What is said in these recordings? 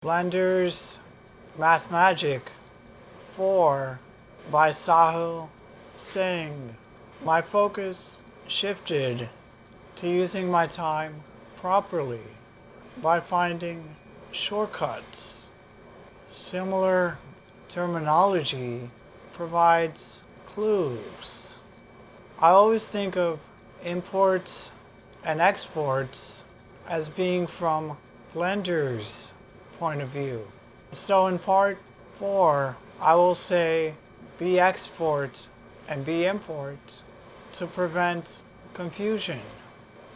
Blender's Math Magic 4 by Sahil Singh. My focus shifted to using my time properly by finding shortcuts. Similar terminology provides clues. I always think of imports and exports as being from Blender's point of view. So in part 4, I will say B export and B import to prevent confusion.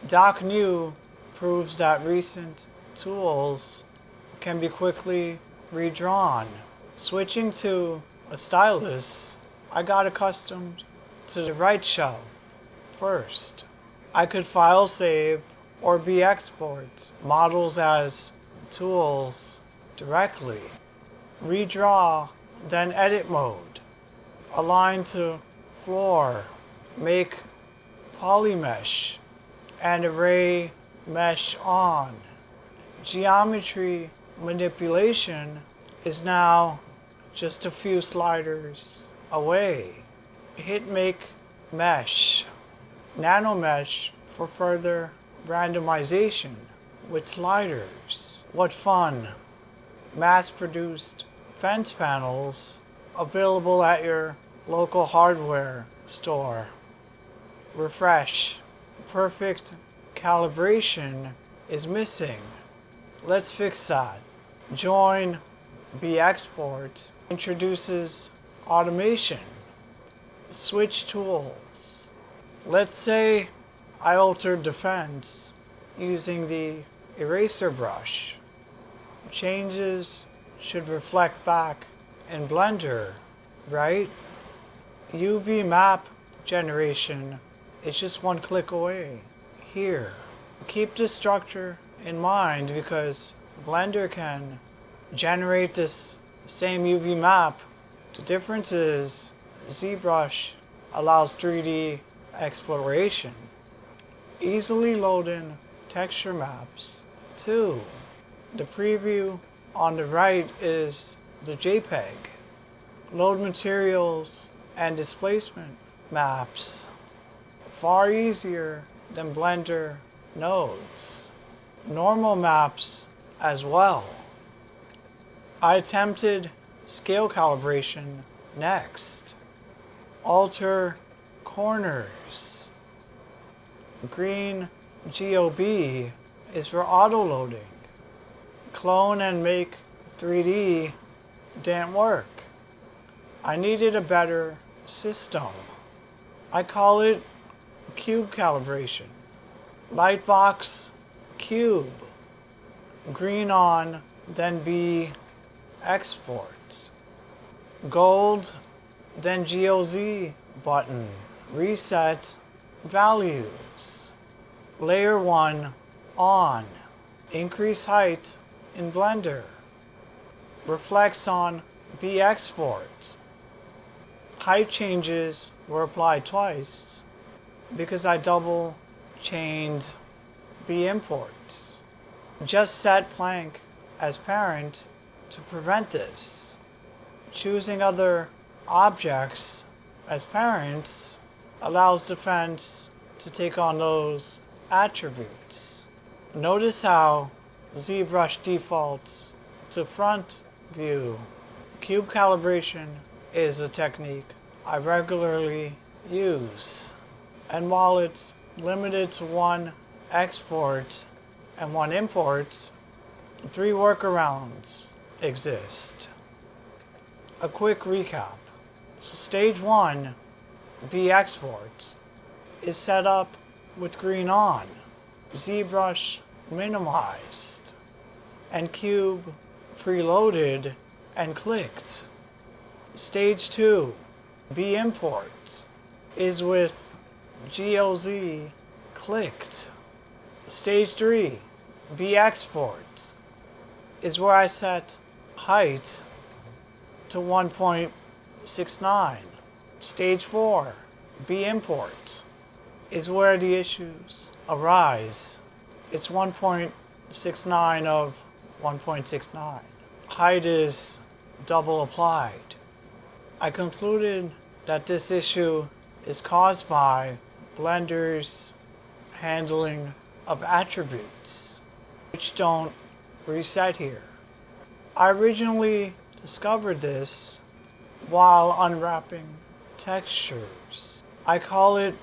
Doc New proves that recent tools can be quickly redrawn. Switching to a stylus, I got accustomed to the right shelf first. I could file save or B export models as tools directly. Redraw, then edit mode. Align to floor. Make polymesh and array mesh on. Geometry manipulation is now just a few sliders away. Hit make mesh. Nanomesh for further randomization with sliders. What fun! Mass-produced fence panels available at your local hardware store. Refresh. Perfect calibration is missing. Let's fix that. Join B export introduces automation. Switch tools. Let's say I altered the fence using the eraser brush. Changes should reflect back in Blender, right? UV map generation is just one click away here. Keep this structure in mind because Blender can generate this same UV map. The difference is Zbrush allows 3D exploration. Easily load in texture maps too. The preview on the right is the JPEG. Load materials and displacement maps. Far easier than Blender nodes. Normal maps as well. I attempted scale calibration next. Alter corners. Green G.O.B is for auto-loading. Clone and make 3D didn't work. I needed a better system. I call it cube calibration. Lightbox cube. Green on, then B exports. Gold, then GOZ button. Reset values. Layer 1 on. Increase height in Blender. Reflects on B export. Height changes were applied twice because I double chained B imports. Just set plank as parent to prevent this. Choosing other objects as parents allows the fence to take on those attributes. Notice how Zbrush defaults to front view. Cube calibration is a technique I regularly use. And while it's limited to one export and one import, 3 workarounds exist. A quick recap. So stage 1, B export, is set up with green on, ZBrush minimized, and cube preloaded and clicked. Stage 2, B import, is with GOZ clicked. Stage 3, B export, is where I set height to 1.69. Stage 4, B import, is where the issues arise. It's 1.69 of 1.69. height is double applied. I concluded that this issue is caused by Blender's handling of attributes, which don't reset here. I originally discovered this while unwrapping textures. I call it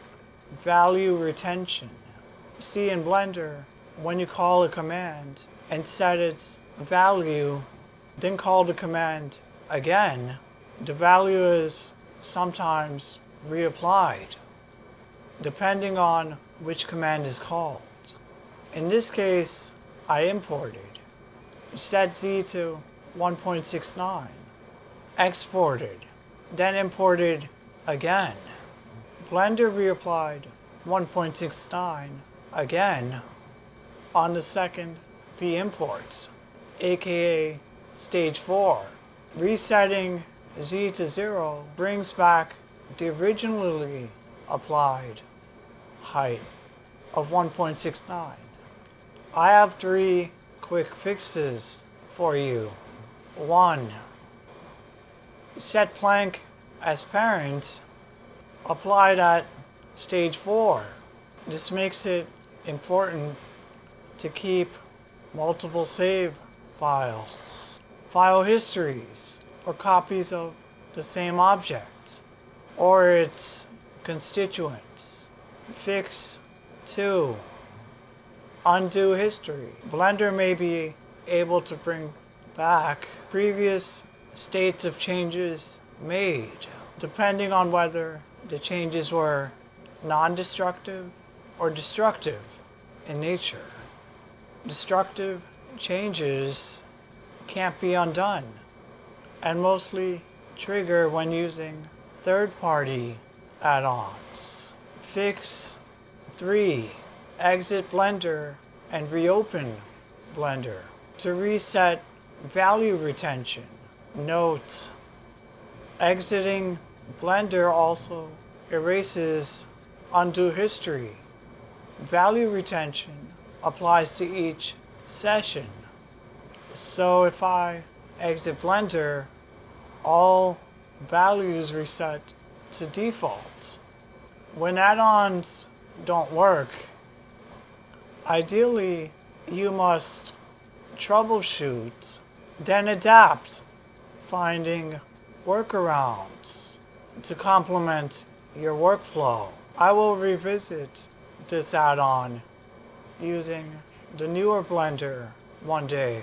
value retention. See, in Blender, when you call a command and set its value, then call the command again, the value is sometimes reapplied, depending on which command is called. In this case, I imported set Z to 1.69, exported, then imported again. Blender reapplied 1.69 again on the second V imports, aka stage 4. Resetting Z to 0 brings back the originally applied height of 1.69. I have 3 quick fixes for you. 1. Set blank as parent applied at stage 4. This makes it important to keep multiple save files, file histories, or copies of the same object or its constituents. Fix 2. Undo history. Blender may be able to bring back previous states of changes made, depending on whether the changes were non-destructive or destructive in nature. Destructive changes can't be undone and mostly trigger when using third-party add-ons. Fix 3. Exit Blender and reopen Blender to reset value retention. Note: exiting Blender also erases undo history. Value retention applies to each session. So if I exit Blender, all values reset to default. When add-ons don't work, ideally you must troubleshoot, then adapt, finding workarounds to complement your workflow. I will revisit this add-on using the newer Blender one day.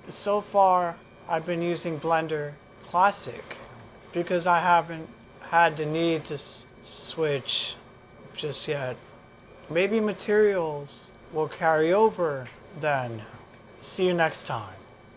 So far, I've been using Blender Classic because I haven't had the need to switch just yet. Maybe materials will carry over then. See you next time.